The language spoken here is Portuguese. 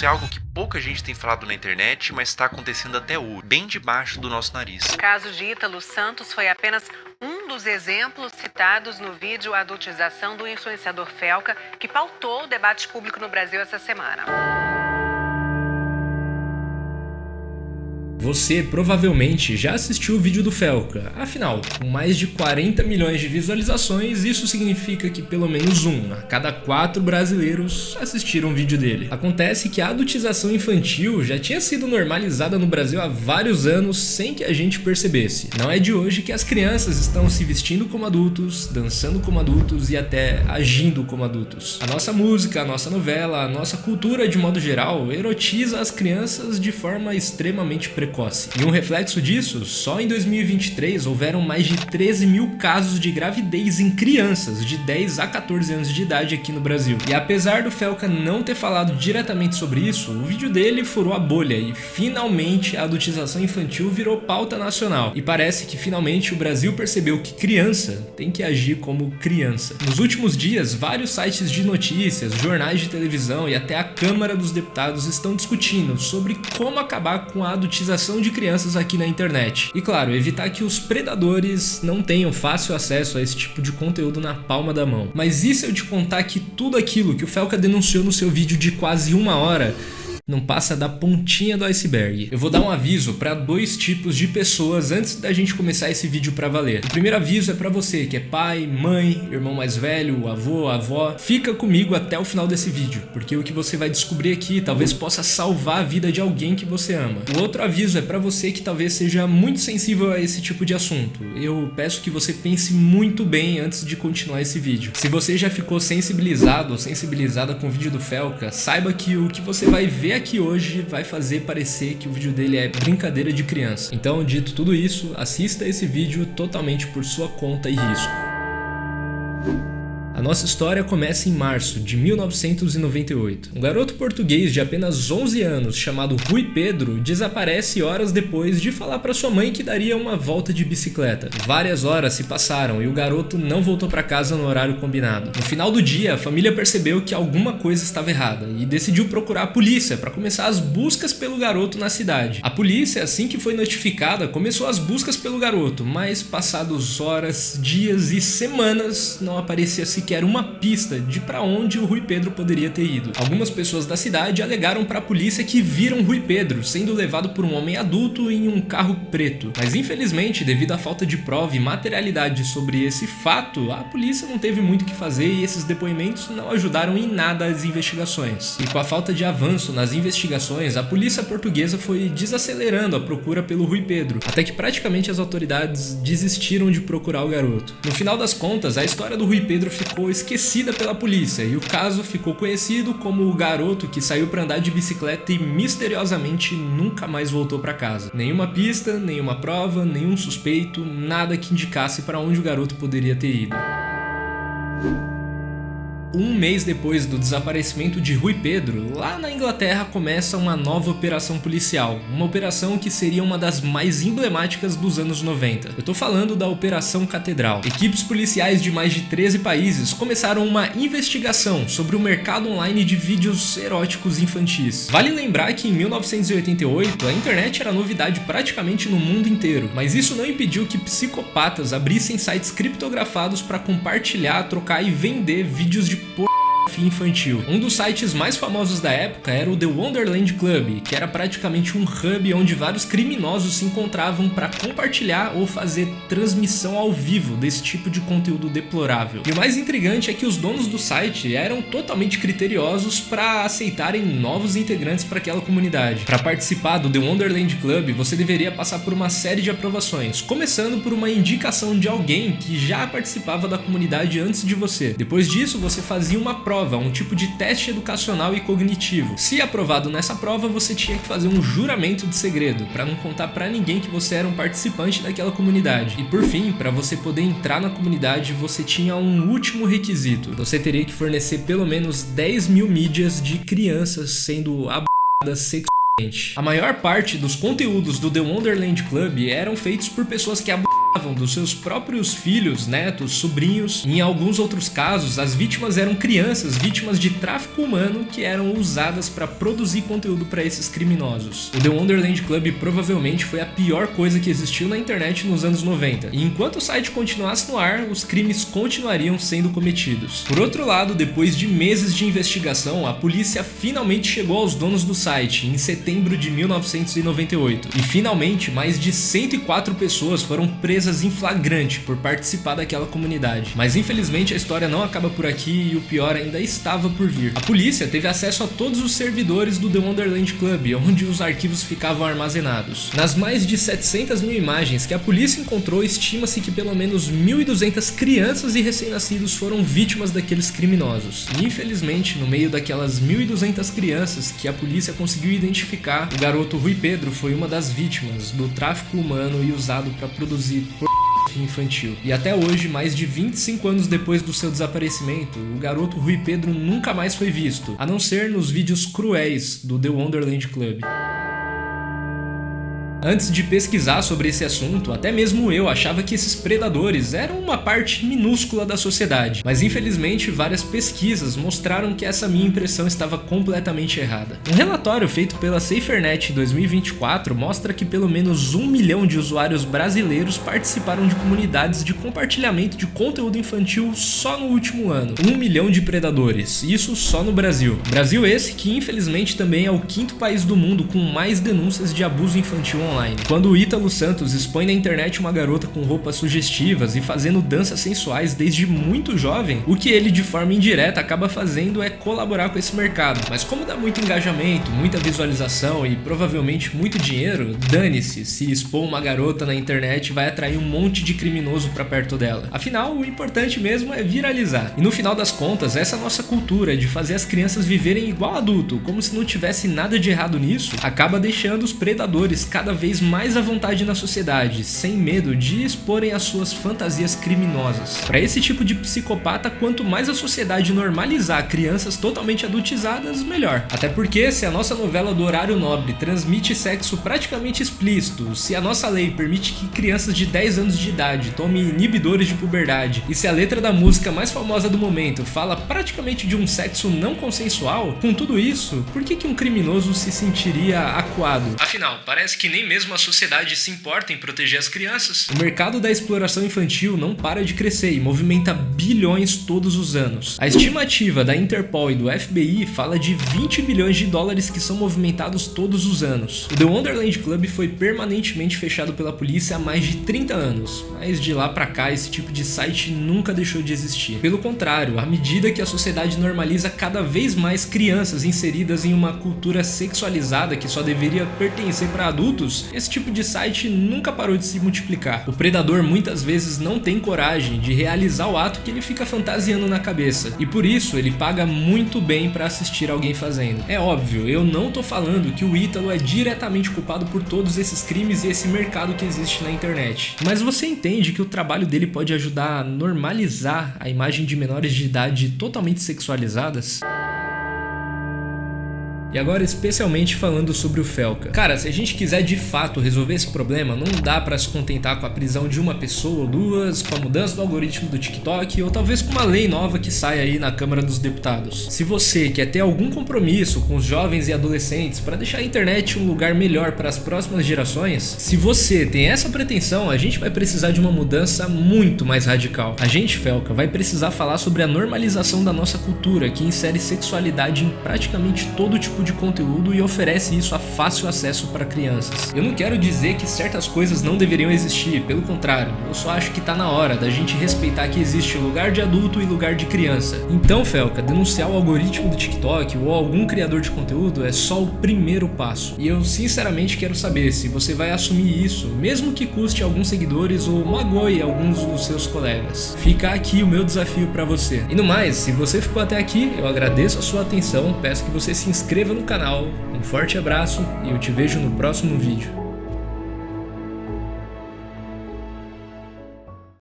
Isso é algo que pouca gente tem falado na internet, mas está acontecendo até hoje, bem debaixo do nosso nariz. O caso de Ítalo Santos foi apenas um dos exemplos citados no vídeo Adultização do influenciador Felca, que pautou o debate público no Brasil essa semana. Você provavelmente já assistiu o vídeo do Felca, afinal, com mais de 40 milhões de visualizações, isso significa que pelo menos um a cada 4 brasileiros assistiram um vídeo dele. Acontece que a adultização infantil já tinha sido normalizada no Brasil há vários anos sem que a gente percebesse. Não é de hoje que as crianças estão se vestindo como adultos, dançando como adultos e até agindo como adultos. A nossa música, a nossa novela, a nossa cultura de modo geral erotiza as crianças de forma extremamente precoce. E um reflexo disso, só em 2023 houveram mais de 13 mil casos de gravidez em crianças de 10 a 14 anos de idade aqui no Brasil. E apesar do Felca não ter falado diretamente sobre isso, o vídeo dele furou a bolha e finalmente a adultização infantil virou pauta nacional. E parece que finalmente o Brasil percebeu que criança tem que agir como criança. Nos últimos dias, vários sites de notícias, jornais de televisão e até a Câmara dos Deputados estão discutindo sobre como acabar com a adultização de crianças aqui na internet. E claro, evitar que os predadores não tenham fácil acesso a esse tipo de conteúdo na palma da mão. Mas e se eu te contar que tudo aquilo que o Felca denunciou no seu vídeo de quase 1 hora não passa da pontinha do iceberg? Eu vou dar um aviso para 2 tipos de pessoas antes da gente começar esse vídeo para valer. O primeiro aviso é para você que é pai, mãe, irmão mais velho, avô, avó. Fica comigo até o final desse vídeo, porque o que você vai descobrir aqui talvez possa salvar a vida de alguém que você ama. O outro aviso é para você que talvez seja muito sensível a esse tipo de assunto. Eu peço que você pense muito bem antes de continuar esse vídeo. Se você já ficou sensibilizado ou sensibilizada com o vídeo do Felca, saiba que o que você vai ver aqui hoje vai fazer parecer que o vídeo dele é brincadeira de criança. Então, dito tudo isso, assista esse vídeo totalmente por sua conta e risco. A nossa história começa em março de 1998. Um garoto português de apenas 11 anos chamado Rui Pedro desaparece horas depois de falar para sua mãe que daria uma volta de bicicleta. Várias horas se passaram e o garoto não voltou para casa no horário combinado. No final do dia, a família percebeu que alguma coisa estava errada e decidiu procurar a polícia para começar as buscas pelo garoto na cidade. A polícia, assim que foi notificada, começou as buscas pelo garoto, mas passados horas, dias e semanas não aparecia sequer uma pista de para onde o Rui Pedro poderia ter ido. Algumas pessoas da cidade alegaram para a polícia que viram Rui Pedro sendo levado por um homem adulto em um carro preto, mas infelizmente, devido à falta de prova e materialidade sobre esse fato, a polícia não teve muito o que fazer e esses depoimentos não ajudaram em nada as investigações. E com a falta de avanço nas investigações, a polícia portuguesa foi desacelerando a procura pelo Rui Pedro, até que praticamente as autoridades desistiram de procurar o garoto. No final das contas, a história do Rui Pedro ficou esquecida pela polícia e o caso ficou conhecido como o garoto que saiu para andar de bicicleta e misteriosamente nunca mais voltou para casa. Nenhuma pista, nenhuma prova, nenhum suspeito, nada que indicasse para onde o garoto poderia ter ido. Um mês depois do desaparecimento de Rui Pedro, lá na Inglaterra começa uma nova operação policial, uma operação que seria uma das mais emblemáticas dos anos 90. Eu tô falando da Operação Catedral. Equipes policiais de mais de 13 países começaram uma investigação sobre o mercado online de vídeos eróticos infantis. Vale lembrar que em 1988 a internet era novidade praticamente no mundo inteiro, mas isso não impediu que psicopatas abrissem sites criptografados para compartilhar, trocar e vender vídeos de infantil. Um dos sites mais famosos da época era o The Wonderland Club, que era praticamente um hub onde vários criminosos se encontravam para compartilhar ou fazer transmissão ao vivo desse tipo de conteúdo deplorável. E o mais intrigante é que os donos do site eram totalmente criteriosos para aceitarem novos integrantes para aquela comunidade. Para participar do The Wonderland Club, você deveria passar por uma série de aprovações, começando por uma indicação de alguém que já participava da comunidade antes de você. Depois disso, você fazia uma prova, um tipo de teste educacional e cognitivo. Se aprovado nessa prova, você tinha que fazer um juramento de segredo, para não contar para ninguém que você era um participante daquela comunidade. E por fim, para você poder entrar na comunidade, você tinha um último requisito. Você teria que fornecer pelo menos 10 mil mídias de crianças sendo abusadas sexualmente. A maior parte dos conteúdos do The Wonderland Club eram feitos por pessoas que abusavam dos seus próprios filhos, netos, sobrinhos. E em alguns outros casos, as vítimas eram crianças vítimas de tráfico humano que eram usadas para produzir conteúdo para esses criminosos. O The Wonderland Club provavelmente foi a pior coisa que existiu na internet nos anos 90. E enquanto o site continuasse no ar, os crimes continuariam sendo cometidos. Por outro lado, depois de meses de investigação, a polícia finalmente chegou aos donos do site em setembro de 1998. E finalmente, mais de 104 pessoas foram presas em flagrante por participar daquela comunidade. Mas infelizmente a história não acaba por aqui e o pior ainda estava por vir. A polícia teve acesso a todos os servidores do The Wonderland Club, onde os arquivos ficavam armazenados. Nas mais de 700 mil imagens que a polícia encontrou, estima-se que pelo menos 1.200 crianças e recém-nascidos foram vítimas daqueles criminosos. E infelizmente, no meio daquelas 1.200 crianças que a polícia conseguiu identificar, o garoto Rui Pedro foi uma das vítimas do tráfico humano e usado para produzir infantil. E até hoje, mais de 25 anos depois do seu desaparecimento, o garoto Rui Pedro nunca mais foi visto, a não ser nos vídeos cruéis do The Wonderland Club. Antes de pesquisar sobre esse assunto, até mesmo eu achava que esses predadores eram uma parte minúscula da sociedade, mas infelizmente várias pesquisas mostraram que essa minha impressão estava completamente errada. Um relatório feito pela SaferNet em 2024 mostra que pelo menos 1 milhão de usuários brasileiros participaram de comunidades de compartilhamento de conteúdo infantil só no último ano. 1 milhão de predadores, isso só no Brasil. Brasil esse que infelizmente também é o 5º país do mundo com mais denúncias de abuso infantil online. Quando o Ítalo Santos expõe na internet uma garota com roupas sugestivas e fazendo danças sensuais desde muito jovem, o que ele de forma indireta acaba fazendo é colaborar com esse mercado. Mas como dá muito engajamento, muita visualização e provavelmente muito dinheiro, dane-se se expor uma garota na internet vai atrair um monte de criminoso pra perto dela. Afinal, o importante mesmo é viralizar. E no final das contas, essa nossa cultura de fazer as crianças viverem igual adulto, como se não tivesse nada de errado nisso, acaba deixando os predadores cada vez mais à vontade na sociedade, sem medo de exporem as suas fantasias criminosas. Para esse tipo de psicopata, quanto mais a sociedade normalizar crianças totalmente adultizadas, melhor. Até porque se a nossa novela do horário nobre transmite sexo praticamente explícito, se a nossa lei permite que crianças de 10 anos de idade tomem inibidores de puberdade, e se a letra da música mais famosa do momento fala praticamente de um sexo não consensual, com tudo isso, por que um criminoso se sentiria acuado? Afinal, parece que nem mesmo a sociedade se importa em proteger as crianças. O mercado da exploração infantil não para de crescer e movimenta bilhões todos os anos. A estimativa da Interpol e do FBI fala de 20 bilhões de dólares que são movimentados todos os anos. O The Wonderland Club foi permanentemente fechado pela polícia há mais de 30 anos, mas de lá pra cá esse tipo de site nunca deixou de existir. Pelo contrário, à medida que a sociedade normaliza cada vez mais crianças inseridas em uma cultura sexualizada que só deveria pertencer para adultos, esse tipo de site nunca parou de se multiplicar. O predador muitas vezes não tem coragem de realizar o ato que ele fica fantasiando na cabeça, e por isso ele paga muito bem para assistir alguém fazendo. É óbvio, eu não tô falando que o Ítalo é diretamente culpado por todos esses crimes e esse mercado que existe na internet, mas você entende que o trabalho dele pode ajudar a normalizar a imagem de menores de idade totalmente sexualizadas? E agora especialmente falando sobre o Felca. Cara, se a gente quiser de fato resolver esse problema, não dá pra se contentar com a prisão de uma pessoa ou duas, com a mudança do algoritmo do TikTok, ou talvez com uma lei nova que sai aí na Câmara dos Deputados. Se você quer ter algum compromisso com os jovens e adolescentes para deixar a internet um lugar melhor para as próximas gerações, se você tem essa pretensão, a gente vai precisar de uma mudança muito mais radical. A gente, Felca, vai precisar falar sobre a normalização da nossa cultura, que insere sexualidade em praticamente todo tipo de conteúdo e oferece isso a fácil acesso para crianças. Eu não quero dizer que certas coisas não deveriam existir, pelo contrário, eu só acho que tá na hora da gente respeitar que existe lugar de adulto e lugar de criança. Então, Felca, denunciar o algoritmo do TikTok ou algum criador de conteúdo é só o primeiro passo. E eu sinceramente quero saber se você vai assumir isso, mesmo que custe alguns seguidores ou magoe alguns dos seus colegas. Fica aqui o meu desafio para você. E no mais, se você ficou até aqui, eu agradeço a sua atenção, peço que você se inscreva no canal, um forte abraço e eu te vejo no próximo vídeo.